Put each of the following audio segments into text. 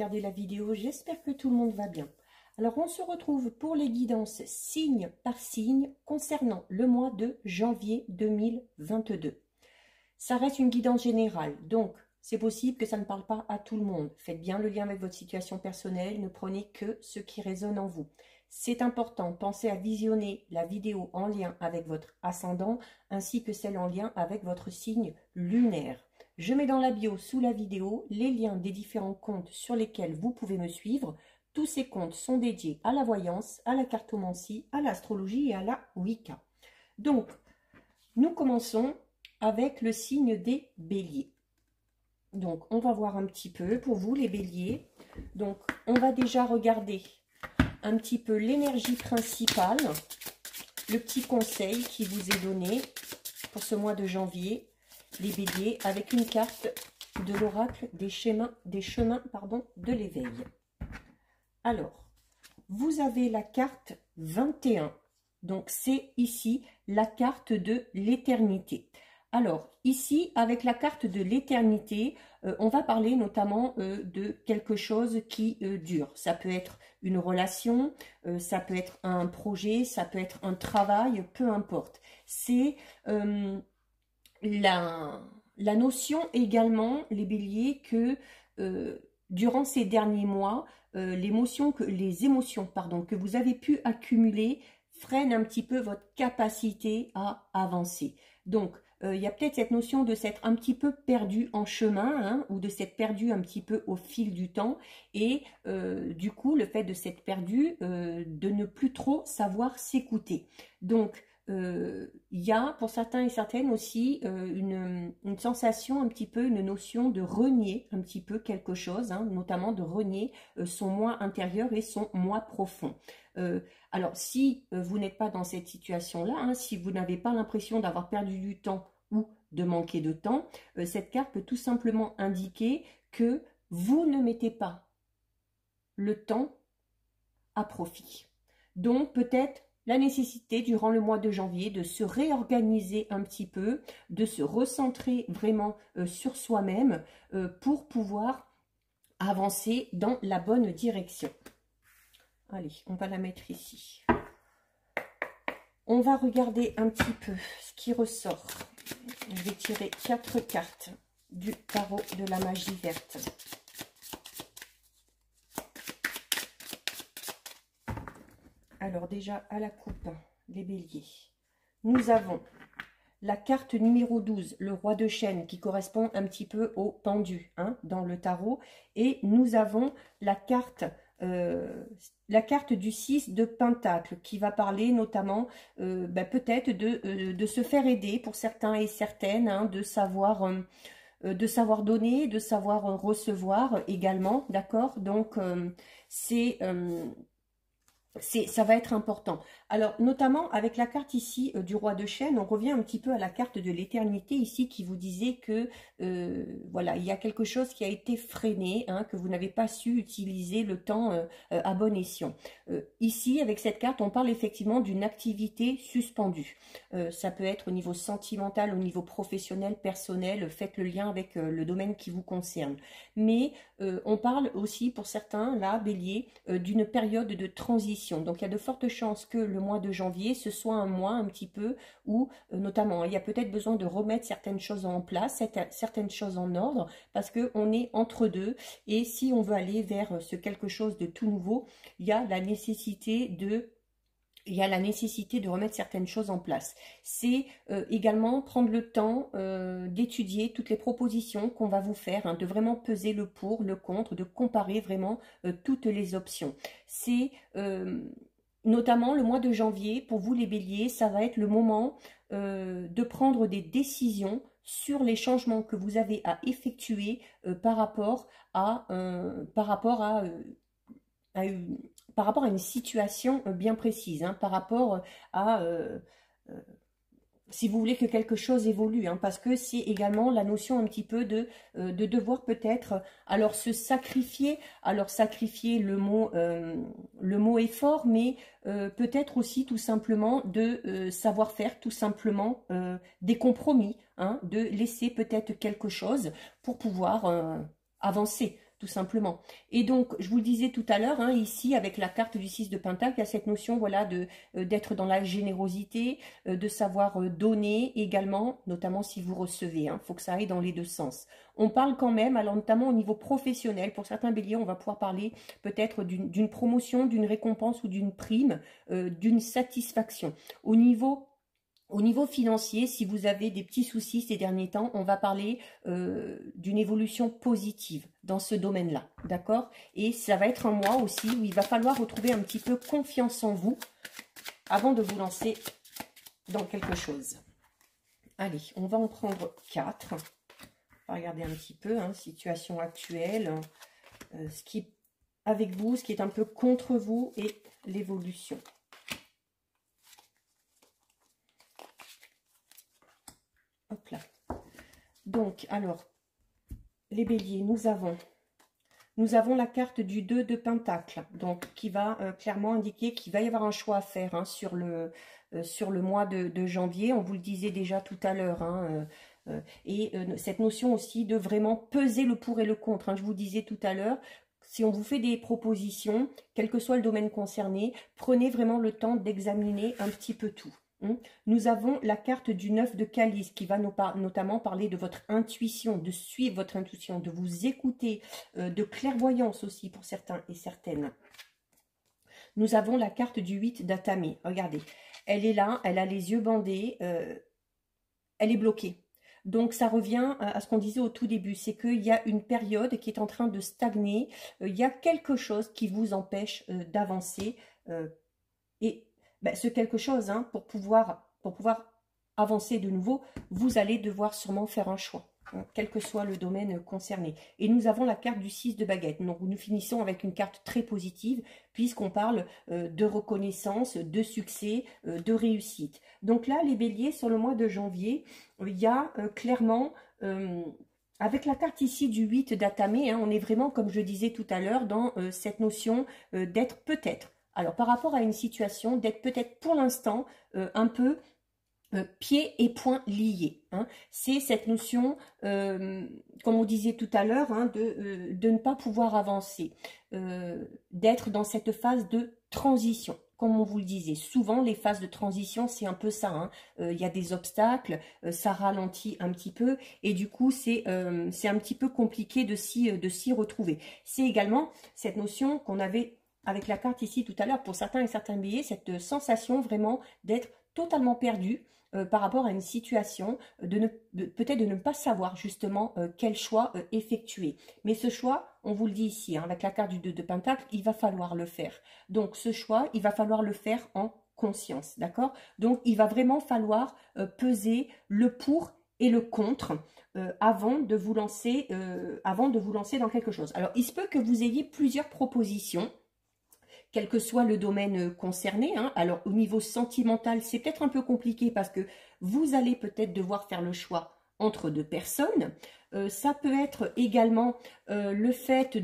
regarder la vidéo. J'espère que tout le monde va bien. Alors, on se retrouve pour les guidances signe par signe concernant le mois de janvier 2022. Ça reste une guidance générale, donc c'est possible que ça ne parle pas à tout le monde. Faites bien le lien avec votre situation personnelle, ne prenez que ce qui résonne en vous. C'est important, pensez à visionner la vidéo en lien avec votre ascendant ainsi que celle en lien avec votre signe lunaire. Je mets dans la bio sous la vidéo les liens des différents comptes sur lesquels vous pouvez me suivre. Tous ces comptes sont dédiés à la voyance, à la cartomancie, à l'astrologie et à la Wicca. Donc, nous commençons avec le signe des béliers. Donc, on va voir un petit peu pour vous les béliers. Donc, on va déjà regarder un petit peu l'énergie principale, le petit conseil qui vous est donné pour ce mois de janvier, les béliers, avec une carte de l'oracle des chemins de l'éveil. Alors, vous avez la carte 21. Donc, c'est ici la carte de l'éternité. Alors, ici, avec la carte de l'éternité, on va parler notamment de quelque chose qui dure. Ça peut être une relation, ça peut être un projet, ça peut être un travail, peu importe. C'est la notion également, les béliers, que durant ces derniers mois, les émotions que vous avez pu accumuler freinent un petit peu votre capacité à avancer. Donc, il y a peut-être cette notion de s'être un petit peu perdu en chemin, hein, ou de s'être perdu un petit peu au fil du temps, et du coup, le fait de s'être perdu, de ne plus trop savoir s'écouter. Donc, il y a pour certains et certaines aussi une sensation un petit peu, une notion de renier un petit peu quelque chose, hein, notamment de renier son moi intérieur et son moi profond. Alors, si vous n'êtes pas dans cette situation-là, hein, si vous n'avez pas l'impression d'avoir perdu du temps ou de manquer de temps, cette carte peut tout simplement indiquer que vous ne mettez pas le temps à profit. Donc, peut-être la nécessité durant le mois de janvier de se réorganiser un petit peu, de se recentrer vraiment sur soi-même pour pouvoir avancer dans la bonne direction. Allez, on va la mettre ici. On va regarder un petit peu ce qui ressort. Je vais tirer 4 cartes du tarot de la magie verte. Alors déjà, à la coupe, les béliers, nous avons la carte numéro 12, le roi de chêne, qui correspond un petit peu au pendu, hein, dans le tarot. Et nous avons la carte du 6 de pentacle, qui va parler notamment peut-être de se faire aider pour certains et certaines, hein, de savoir donner, de savoir recevoir également, d'accord. Donc, ça va être important. Alors, notamment avec la carte ici du roi de chêne, on revient un petit peu à la carte de l'éternité ici qui vous disait que, voilà, il y a quelque chose qui a été freiné, hein, que vous n'avez pas su utiliser le temps à bon escient. Ici, avec cette carte, on parle effectivement d'une activité suspendue. Ça peut être au niveau sentimental, au niveau professionnel, personnel, faites le lien avec le domaine qui vous concerne. Mais on parle aussi pour certains, là, bélier, d'une période de transition. Donc, il y a de fortes chances que le mois de janvier, ce soit un mois un petit peu où, notamment, il y a peut-être besoin de remettre certaines choses en place, certaines choses en ordre, parce qu'on est entre deux. Et si on veut aller vers ce quelque chose de tout nouveau, il y a la nécessité de remettre certaines choses en place. C'est également prendre le temps d'étudier toutes les propositions qu'on va vous faire, hein, de vraiment peser le pour, le contre, de comparer vraiment toutes les options. C'est notamment le mois de janvier, pour vous les béliers, ça va être le moment de prendre des décisions sur les changements que vous avez à effectuer par rapport à une situation bien précise, hein, par rapport à, si vous voulez que quelque chose évolue, hein, parce que c'est également la notion un petit peu de devoir peut-être, alors se sacrifier, le mot est fort, mais peut-être aussi tout simplement de savoir faire tout simplement des compromis, hein, de laisser peut-être quelque chose pour pouvoir avancer, tout simplement. Et donc, je vous le disais tout à l'heure, hein, ici, avec la carte du 6 de Pentacle, il y a cette notion, voilà, d'être dans la générosité, de savoir donner également, notamment si vous recevez. Il faut que ça aille dans les deux sens. On parle quand même, alors notamment au niveau professionnel, pour certains béliers, on va pouvoir parler peut-être d'une promotion, d'une récompense ou d'une prime, d'une satisfaction. Au niveau financier, si vous avez des petits soucis ces derniers temps, on va parler d'une évolution positive dans ce domaine-là, d'accord? Et ça va être un mois aussi où il va falloir retrouver un petit peu confiance en vous avant de vous lancer dans quelque chose. Allez, on va en prendre 4. On va regarder un petit peu, situation actuelle, ce qui est avec vous, ce qui est un peu contre vous et l'évolution. Hop là. Donc, alors, les béliers, nous avons la carte du 2 de Pentacle, donc qui va clairement indiquer qu'il va y avoir un choix à faire sur le mois de janvier. On vous le disait déjà tout à l'heure, cette notion aussi de vraiment peser le pour et le contre. Je vous disais tout à l'heure, si on vous fait des propositions, quel que soit le domaine concerné, prenez vraiment le temps d'examiner un petit peu tout. Nous avons la carte du 9 de Calice qui va notamment parler de votre intuition, de suivre votre intuition, de vous écouter, de clairvoyance aussi pour certains et certaines. Nous avons la carte du 8 d'Atame. Regardez, elle est là, elle a les yeux bandés, elle est bloquée. Donc, ça revient à ce qu'on disait au tout début, c'est qu'il y a une période qui est en train de stagner, il y a quelque chose qui vous empêche d'avancer et ce quelque chose, pour pouvoir avancer de nouveau, vous allez devoir sûrement faire un choix, quel que soit le domaine concerné. Et nous avons la carte du 6 de baguette. Donc, nous finissons avec une carte très positive, puisqu'on parle de reconnaissance, de succès, de réussite. Donc là, les béliers, sur le mois de janvier, il y a clairement... avec la carte ici du 8 d'Atame, on est vraiment, comme je disais tout à l'heure, dans cette notion d'être peut-être. Alors, par rapport à une situation, d'être peut-être pour l'instant un peu pieds et poings liés. C'est cette notion, comme on disait tout à l'heure, de ne pas pouvoir avancer, d'être dans cette phase de transition. Comme on vous le disait, souvent les phases de transition, c'est un peu ça. Il y a des obstacles, ça ralentit un petit peu et du coup, c'est un petit peu compliqué de s'y retrouver. C'est également cette notion qu'on avait avec la carte ici tout à l'heure, pour certains et certains béliers, cette sensation vraiment d'être totalement perdu par rapport à une situation, peut-être de ne pas savoir justement quel choix effectuer. Mais ce choix, on vous le dit ici, avec la carte du 2 de Pentacle, il va falloir le faire. Donc ce choix, il va falloir le faire en conscience, d'accord? Donc il va vraiment falloir peser le pour et le contre avant de vous lancer dans quelque chose. Alors il se peut que vous ayez plusieurs propositions, quel que soit le domaine concerné. Alors, au niveau sentimental, c'est peut-être un peu compliqué parce que vous allez peut-être devoir faire le choix entre deux personnes. Ça peut être également le fait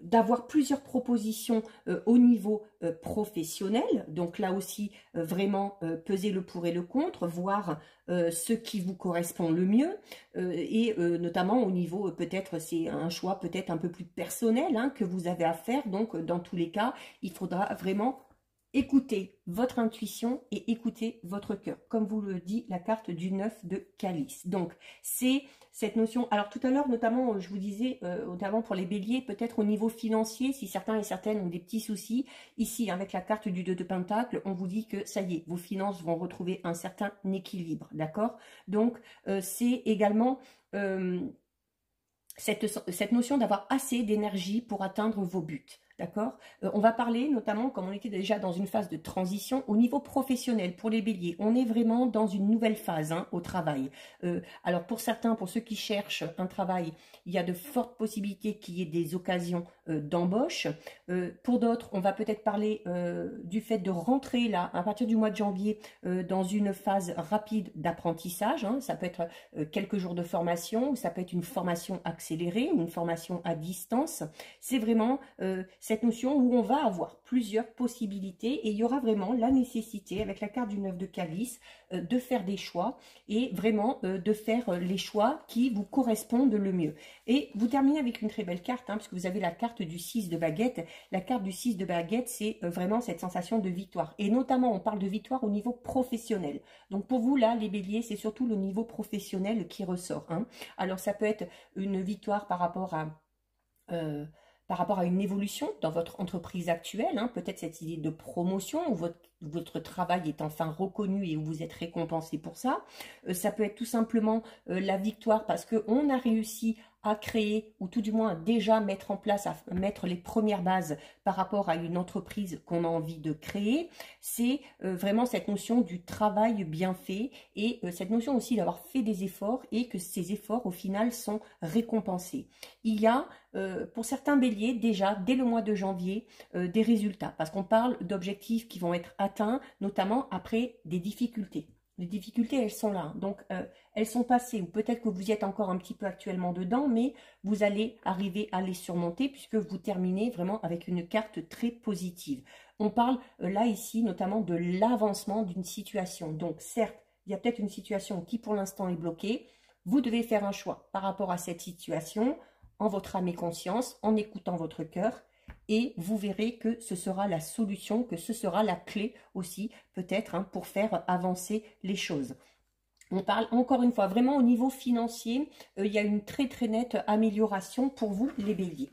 d'avoir plusieurs propositions au niveau professionnel. Donc là aussi, vraiment peser le pour et le contre, voir ce qui vous correspond le mieux. Et notamment au niveau, peut-être, c'est un choix peut-être un peu plus personnel que vous avez à faire. Donc, dans tous les cas, il faudra vraiment écoutez votre intuition et écoutez votre cœur, comme vous le dit la carte du 9 de Calice. Donc, c'est cette notion. Alors, tout à l'heure, notamment, je vous disais, notamment pour les béliers, peut-être au niveau financier, si certains et certaines ont des petits soucis. Ici, avec la carte du 2 de Pentacle, on vous dit que ça y est, vos finances vont retrouver un certain équilibre, d'accord? Donc, c'est également... cette notion d'avoir assez d'énergie pour atteindre vos buts. D'accord? On va parler notamment, comme on était déjà dans une phase de transition, au niveau professionnel, pour les béliers. On est vraiment dans une nouvelle phase au travail. Alors pour certains, pour ceux qui cherchent un travail, il y a de fortes possibilités qu'il y ait des occasions d'embauche. Pour d'autres, on va peut-être parler du fait de rentrer là, à partir du mois de janvier, dans une phase rapide d'apprentissage. Ça peut être quelques jours de formation, ou ça peut être une formation accélérée, ou une formation à distance. C'est vraiment... cette notion où on va avoir plusieurs possibilités et il y aura vraiment la nécessité, avec la carte du 9 de calice, de faire des choix et vraiment de faire les choix qui vous correspondent le mieux. Et vous terminez avec une très belle carte, hein, parce que vous avez la carte du 6 de baguette. La carte du 6 de baguette, c'est vraiment cette sensation de victoire. Et notamment, on parle de victoire au niveau professionnel. Donc pour vous, là, les béliers, c'est surtout le niveau professionnel qui ressort. Hein. Alors ça peut être une victoire par rapport à une évolution dans votre entreprise actuelle, hein, peut-être cette idée de promotion où votre travail est enfin reconnu et où vous êtes récompensé pour ça. Ça peut être tout simplement la victoire parce qu'on a réussi à créer, ou tout du moins déjà mettre en place, à mettre les premières bases par rapport à une entreprise qu'on a envie de créer. C'est vraiment cette notion du travail bien fait et cette notion aussi d'avoir fait des efforts et que ces efforts au final sont récompensés. Il y a pour certains béliers déjà dès le mois de janvier des résultats parce qu'on parle d'objectifs qui vont être atteints notamment après des difficultés. Les difficultés, elles sont là, donc elles sont passées, ou peut-être que vous y êtes encore un petit peu actuellement dedans, mais vous allez arriver à les surmonter puisque vous terminez vraiment avec une carte très positive. On parle là ici notamment de l'avancement d'une situation. Donc certes, il y a peut-être une situation qui pour l'instant est bloquée. Vous devez faire un choix par rapport à cette situation, en votre âme et conscience, en écoutant votre cœur. Et vous verrez que ce sera la solution, que ce sera la clé aussi, peut-être, hein, pour faire avancer les choses. On parle encore une fois, vraiment au niveau financier, il y a une très très nette amélioration pour vous, les béliers.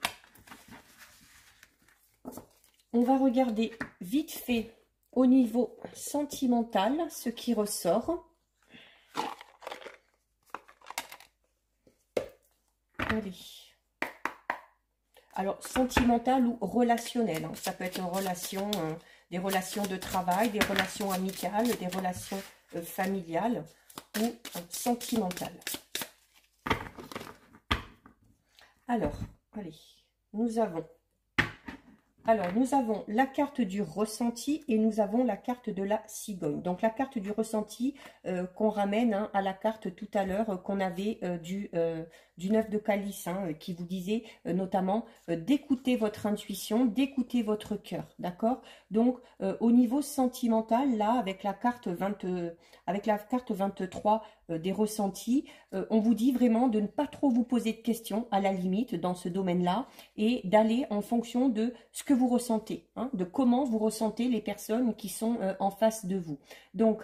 On va regarder vite fait au niveau sentimental ce qui ressort. Allez. Alors, sentimental ou relationnel, hein. Ça peut être une relation, des relations de travail, des relations amicales, des relations familiales ou sentimentales. Alors, allez, nous avons la carte du ressenti et nous avons la carte de la cigogne. Donc, la carte du ressenti qu'on ramène hein, à la carte tout à l'heure qu'on avait du 9 de calice, hein, qui vous disait notamment d'écouter votre intuition, d'écouter votre cœur, d'accord? Donc, au niveau sentimental, là, avec la carte 23 des ressentis, on vous dit vraiment de ne pas trop vous poser de questions, à la limite, dans ce domaine-là, et d'aller en fonction de ce que vous ressentez, hein, de comment vous ressentez les personnes qui sont en face de vous. Donc,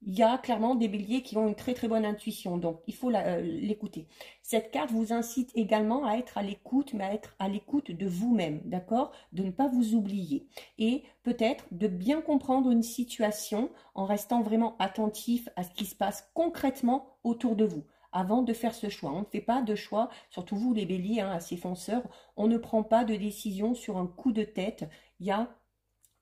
il y a clairement des béliers qui ont une très très bonne intuition, donc il faut l'écouter. Cette carte vous incite également à être à l'écoute, mais à être à l'écoute de vous-même, d'accord? De ne pas vous oublier et peut-être de bien comprendre une situation en restant vraiment attentif à ce qui se passe concrètement autour de vous. Avant de faire ce choix, on ne fait pas de choix, surtout vous les béliers, hein, assez fonceurs, on ne prend pas de décision sur un coup de tête. Il y a,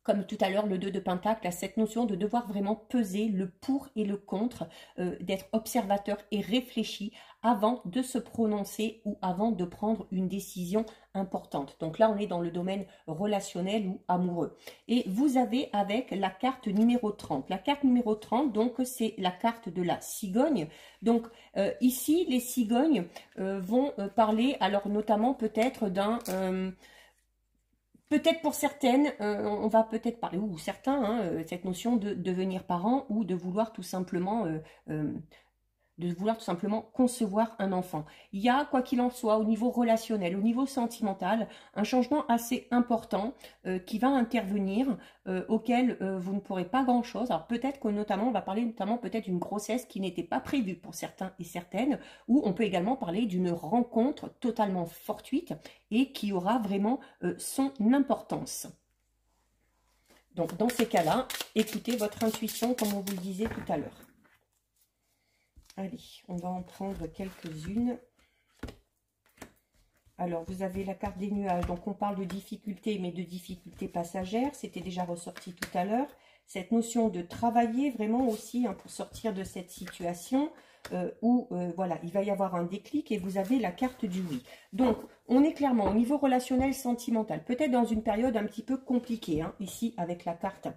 comme tout à l'heure, le 2 de Pentacle, à cette notion de devoir vraiment peser le pour et le contre, d'être observateur et réfléchi avant de se prononcer ou avant de prendre une décision importante. Donc là, on est dans le domaine relationnel ou amoureux. Et vous avez avec la carte numéro 30. La carte numéro 30, donc, c'est la carte de la cigogne. Donc, ici, les cigognes vont parler, alors notamment peut-être d'un... peut-être pour certaines, on va peut-être parler, ou certains, hein, cette notion de devenir parent ou de vouloir tout simplement concevoir un enfant. Il y a, quoi qu'il en soit, au niveau relationnel, au niveau sentimental, un changement assez important qui va intervenir, auquel vous ne pourrez pas grand-chose. Alors peut-être que notamment, on va parler notamment peut-être d'une grossesse qui n'était pas prévue pour certains et certaines, ou on peut également parler d'une rencontre totalement fortuite et qui aura vraiment son importance. Donc dans ces cas-là, écoutez votre intuition comme on vous le disait tout à l'heure. Allez, on va en prendre quelques-unes. Alors, vous avez la carte des nuages. Donc, on parle de difficultés, mais de difficultés passagères. C'était déjà ressorti tout à l'heure. Cette notion de travailler vraiment aussi hein, pour sortir de cette situation où, voilà, il va y avoir un déclic et vous avez la carte du oui. Donc, on est clairement au niveau relationnel, sentimental. Peut-être dans une période un petit peu compliquée, hein, ici avec la carte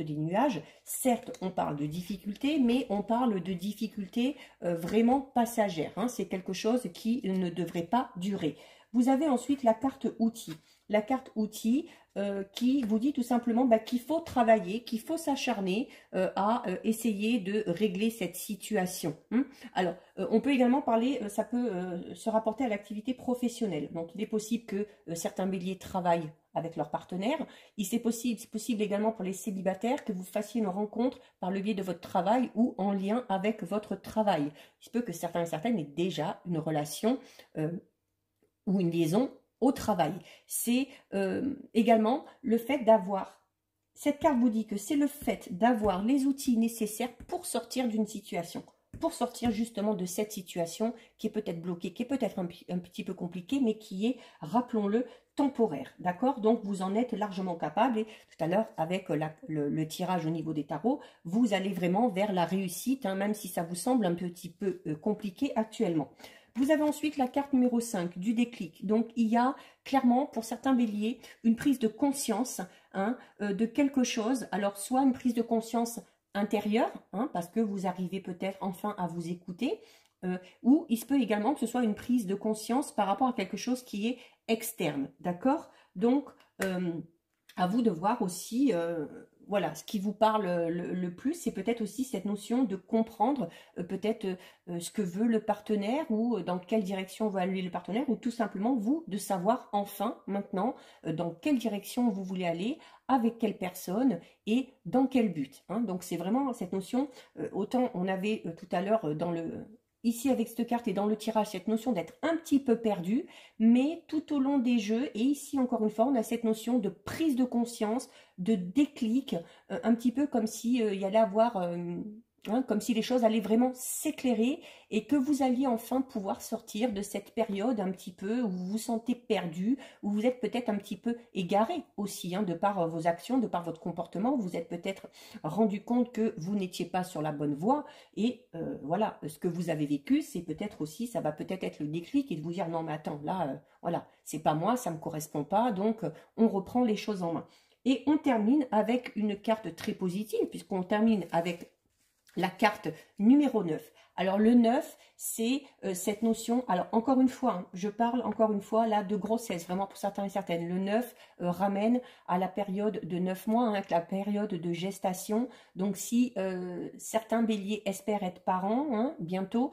des nuages. Certes, on parle de difficultés, mais on parle de difficultés vraiment passagères. Hein. C'est quelque chose qui ne devrait pas durer. Vous avez ensuite la carte outils. La carte outils qui vous dit tout simplement qu'il faut travailler, qu'il faut s'acharner à essayer de régler cette situation. Alors, on peut également parler, ça peut se rapporter à l'activité professionnelle. Donc, il est possible que certains béliers travaillent avec leur partenaire. C'est possible également pour les célibataires que vous fassiez une rencontre par le biais de votre travail ou en lien avec votre travail. Il se peut que certains et certaines aient déjà une relation ou une liaison au travail. C'est également le fait d'avoir, cette carte vous dit que c'est le fait d'avoir les outils nécessaires pour sortir d'une situation, pour sortir justement de cette situation qui est peut-être bloquée, qui est peut-être un petit peu compliquée, mais qui est, rappelons-le, temporaire, d'accord? Donc, vous en êtes largement capable et tout à l'heure, avec le tirage au niveau des tarots, vous allez vraiment vers la réussite, même si ça vous semble un petit peu compliqué actuellement. Vous avez ensuite la carte numéro 5 du déclic. Donc, il y a clairement, pour certains béliers, une prise de conscience de quelque chose. Alors, soit une prise de conscience intérieure, parce que vous arrivez peut-être enfin à vous écouter, ou il se peut également que ce soit une prise de conscience par rapport à quelque chose qui est externe, d'accord? Donc, à vous de voir aussi, voilà, ce qui vous parle le plus, c'est peut-être aussi cette notion de comprendre peut-être ce que veut le partenaire ou dans quelle direction va aller le partenaire, ou tout simplement vous de savoir enfin maintenant dans quelle direction vous voulez aller, avec quelle personne et dans quel but. Donc c'est vraiment cette notion, autant on avait tout à l'heure dans le... Ici, avec cette carte et dans le tirage, cette notion d'être un petit peu perdu, mais tout au long des jeux, et ici encore une fois, on a cette notion de prise de conscience, de déclic, un petit peu comme si il y allait avoir, comme si les choses allaient vraiment s'éclairer et que vous alliez enfin pouvoir sortir de cette période un petit peu où vous vous sentez perdu, où vous êtes peut-être un petit peu égaré aussi, de par vos actions, de par votre comportement. Vous êtes peut-être rendu compte que vous n'étiez pas sur la bonne voie et voilà, ce que vous avez vécu, c'est peut-être aussi, ça va peut-être être le déclic et de vous dire non mais attends, là, voilà, c'est pas moi, ça me correspond pas, donc on reprend les choses en main. Et on termine avec une carte très positive, puisqu'on termine avec la carte numéro 9. Alors le 9, c'est cette notion, alors encore une fois, je parle encore une fois là de grossesse, vraiment pour certains et certaines. Le 9 ramène à la période de 9 mois, avec la période de gestation. Donc si certains béliers espèrent être parents bientôt,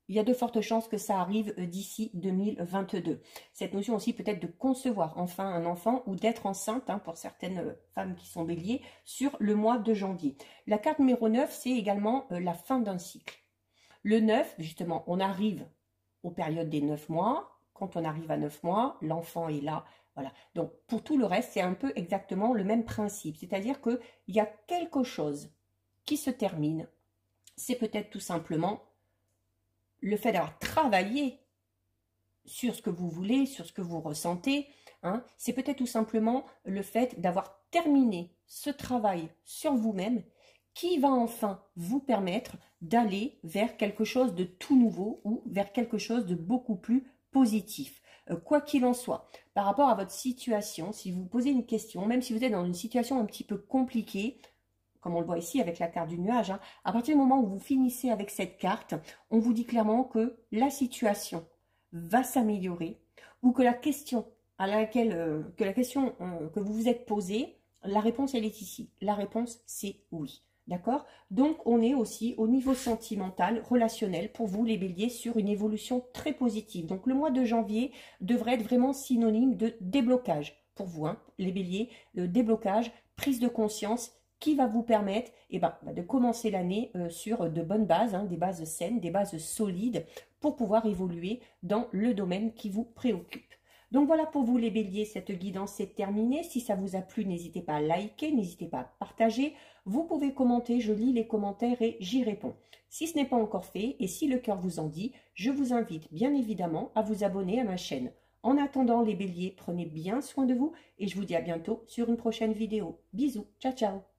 il y a de fortes chances que ça arrive d'ici 2022. Cette notion aussi peut-être de concevoir enfin un enfant ou d'être enceinte pour certaines femmes qui sont béliers sur le mois de janvier. La carte numéro 9, c'est également la fin d'un cycle. Le 9, justement, on arrive aux périodes des 9 mois. Quand on arrive à 9 mois, l'enfant est là. Voilà. Donc, pour tout le reste, c'est un peu exactement le même principe. C'est-à-dire qu'il y a quelque chose qui se termine. C'est peut-être tout simplement le fait d'avoir travaillé sur ce que vous voulez, sur ce que vous ressentez, c'est peut-être tout simplement le fait d'avoir terminé ce travail sur vous-même qui va enfin vous permettre d'aller vers quelque chose de tout nouveau ou vers quelque chose de beaucoup plus positif. Quoi qu'il en soit, par rapport à votre situation, si vous posez une question, même si vous êtes dans une situation un petit peu compliquée, comme on le voit ici avec la carte du nuage, à partir du moment où vous finissez avec cette carte, on vous dit clairement que la situation va s'améliorer ou que la question que vous vous êtes posée, la réponse elle est ici. La réponse c'est oui. D'accord? Donc on est aussi au niveau sentimental, relationnel pour vous les béliers sur une évolution très positive. Donc le mois de janvier devrait être vraiment synonyme de déblocage pour vous, les béliers, déblocage, prise de conscience, qui va vous permettre de commencer l'année sur de bonnes bases, des bases saines, des bases solides pour pouvoir évoluer dans le domaine qui vous préoccupe. Donc voilà pour vous les béliers, cette guidance est terminée. Si ça vous a plu, n'hésitez pas à liker, n'hésitez pas à partager. Vous pouvez commenter, je lis les commentaires et j'y réponds. Si ce n'est pas encore fait et si le cœur vous en dit, je vous invite bien évidemment à vous abonner à ma chaîne. En attendant les béliers, prenez bien soin de vous et je vous dis à bientôt sur une prochaine vidéo. Bisous, ciao ciao.